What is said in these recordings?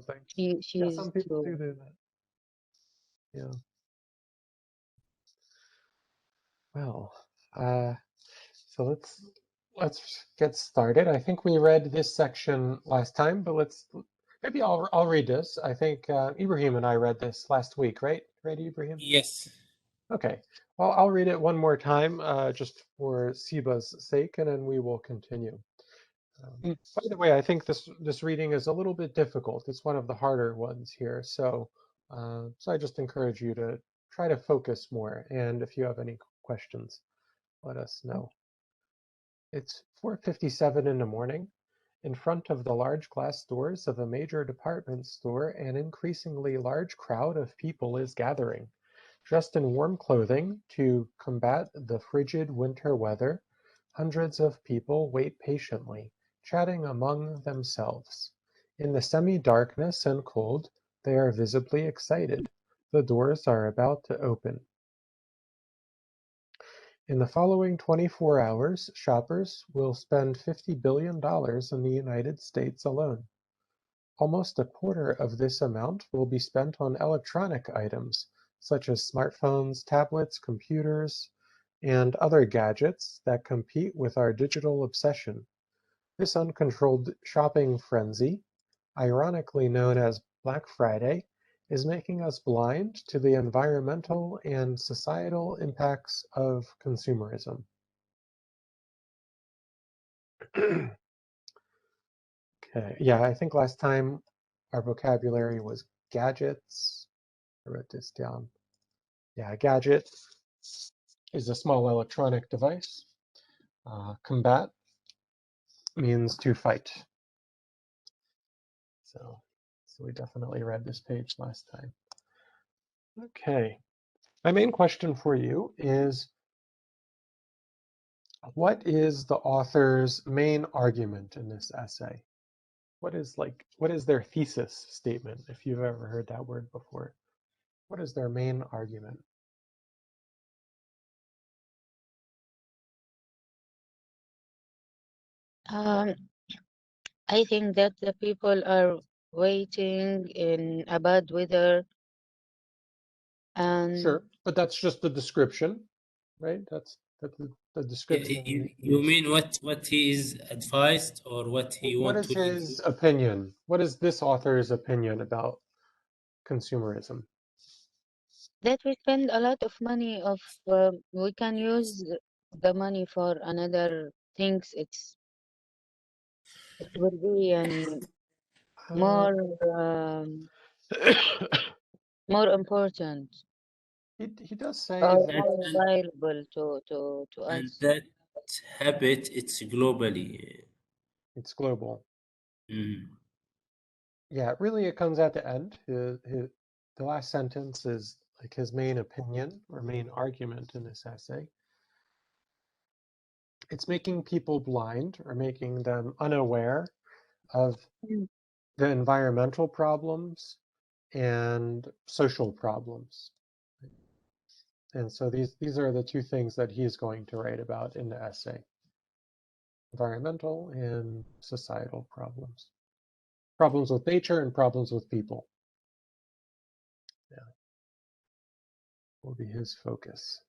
something. Yeah, She's some people too. do that. Yeah. Well, so let's get started. I think we read this section last time, but maybe I'll read this. I think Ibrahim and I read this last week, right? Right, Ibrahim? Yes. Okay. Well, I'll read it one more time, just for Siba's sake, and then we will continue. By the way, I think this reading is a little bit difficult. It's one of the harder ones here, so I just encourage you to try to focus more. And if you have any questions, let us know. It's 4:57 in the morning. In front of the large glass doors of a major department store, an increasingly large crowd of people is gathering. Dressed in warm clothing to combat the frigid winter weather, hundreds of people wait patiently, chatting among themselves. In the semi-darkness and cold, they are visibly excited. The doors are about to open. In the following 24 hours, shoppers will spend $50 billion in the United States alone. Almost a quarter of this amount will be spent on electronic items, such as smartphones, tablets, computers, and other gadgets that compete with our digital obsession. This uncontrolled shopping frenzy, ironically known as Black Friday, is making us blind to the environmental and societal impacts of consumerism. Okay, yeah, I think last time our vocabulary was gadgets. I wrote this down. Yeah, a gadget is a small electronic device. Combat means to fight. So we definitely read this page last time. Okay, my main question for you is, what is the author's main argument in this essay? What is their thesis statement, if you've ever heard that word before? What is their main argument? I think that the people are waiting in a bad weather, and Sure, but that's just the description, right? That's the description. You mean what he is advised or what he What want is to leave his you? opinion? What is this author's opinion about consumerism? that we spend a lot of money of we can use the money for another things. It will be more more important He does say or that more valuable to And us. that habit, it's globally. it's global. Mm. Yeah, really, it comes at the end. The last sentence is like his main opinion or main argument in this essay. It's making people blind or making them unaware of the environmental problems and social problems. And so these are the two things that he's going to write about in the essay: environmental and societal problems. Problems with nature and problems with people. Yeah, will be his focus.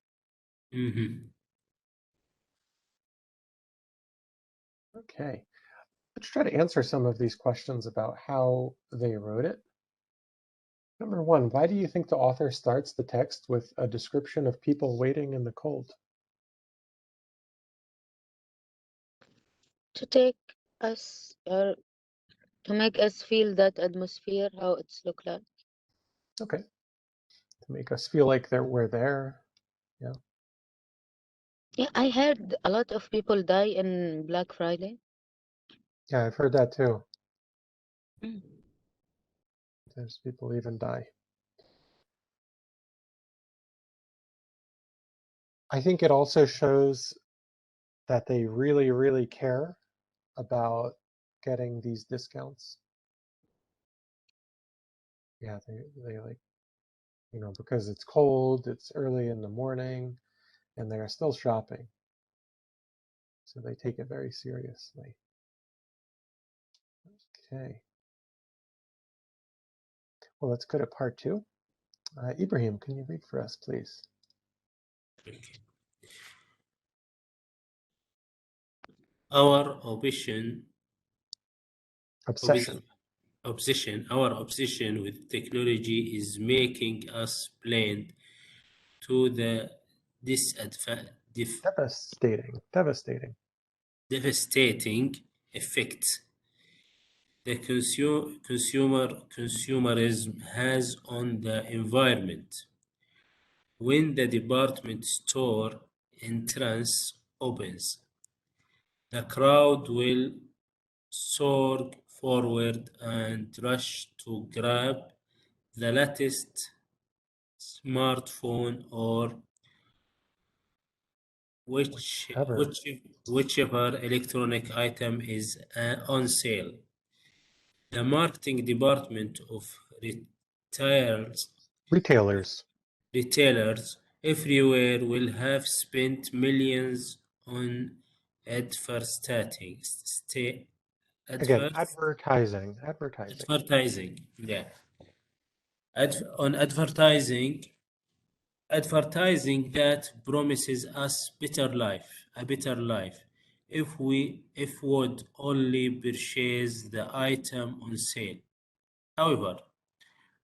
Mm-hmm. Okay, let's try to answer some of these questions about how they wrote it. Number one, why do you think the author starts the text with a description of people waiting in the cold? To take us or to make us feel that atmosphere, how it's look like. Okay, to make us feel like we're there. Yeah. Yeah, I heard a lot of people die in Black Friday. Yeah, I've heard that too. Mm. There's people even die. I think it also shows that they really, really care about getting these discounts. Yeah, they like, because it's cold, it's early in the morning, and they are still shopping. So they take it very seriously. Okay. Well, let's go to part 2. Ibrahim, can you read for us, please? Okay. Our obsession with technology is making us blind to the devastating effects the consumerism has on the environment. When the department store entrance opens, the crowd will surge forward and rush to grab the latest smartphone or whichever electronic item is on sale. The marketing department of retailers everywhere will have spent millions on advertising. Yeah. On advertising that promises us a better life if would only purchase the item on sale. However,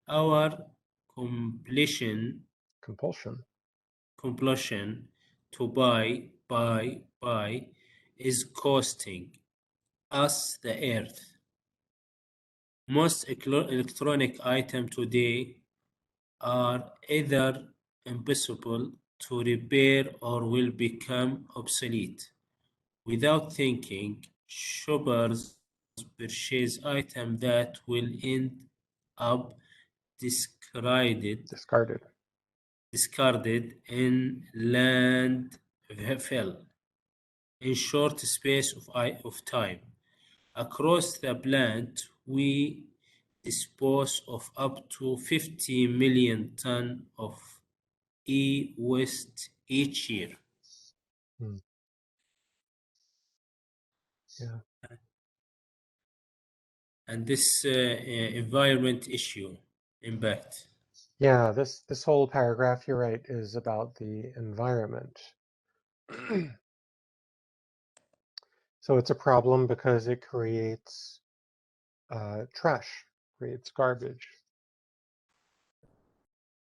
our compulsion to buy is costing us the earth. Most electronic items today are either impossible to repair or will become obsolete. Without thinking, shoppers purchase items that will end up discarded in landfill in short space of time. Across the planet, we dispose of up to 50 million tons of e-waste each year. Yeah. And this environment issue impact. Yeah, this whole paragraph, you're right, is about the environment. So it's a problem because it creates trash, creates garbage.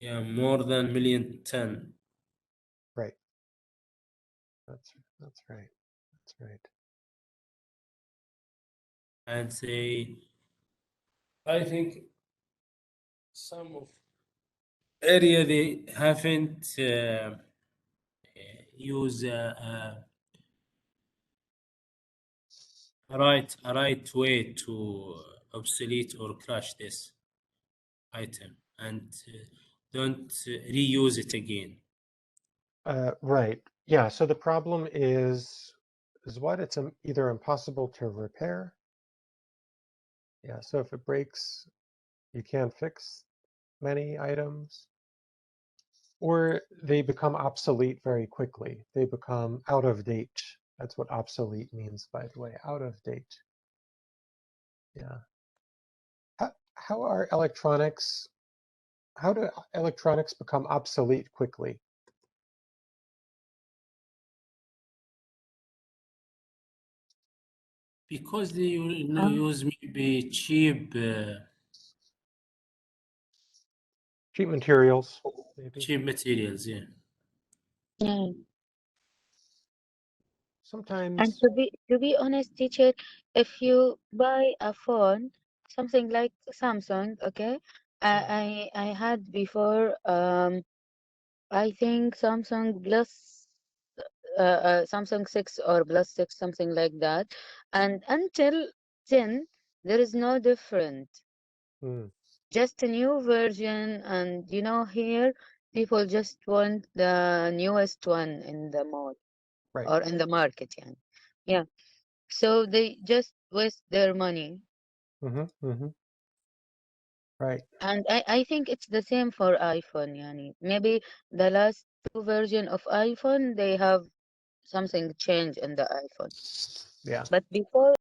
Yeah, more than 1 million ton. Right. That's right. That's right. And I think some of area they haven't use a right way to obsolete or crash this item and don't reuse it again. Right. Yeah. So the problem is what? It's either impossible to repair. Yeah. So if it breaks, you can't fix many items, or they become obsolete very quickly. They become out of date. That's what obsolete means, by the way, out of date. Yeah. How do electronics become obsolete quickly? Because they use maybe cheap materials, maybe. Cheap materials, yeah. Yeah. Sometimes. And to be honest, teacher, if you buy a phone, something like Samsung, okay, I had before I think Samsung Plus Samsung 6 or Plus 6, something like that, and until 10 there is no different. Just a new version, and you know, here people just want the newest one in the mall, right, or in the market. Yeah, so they just waste their money. Right. And I think it's the same for iPhone. Maybe the last 2 version of iPhone, they have something changed in the iPhone. Yeah. But before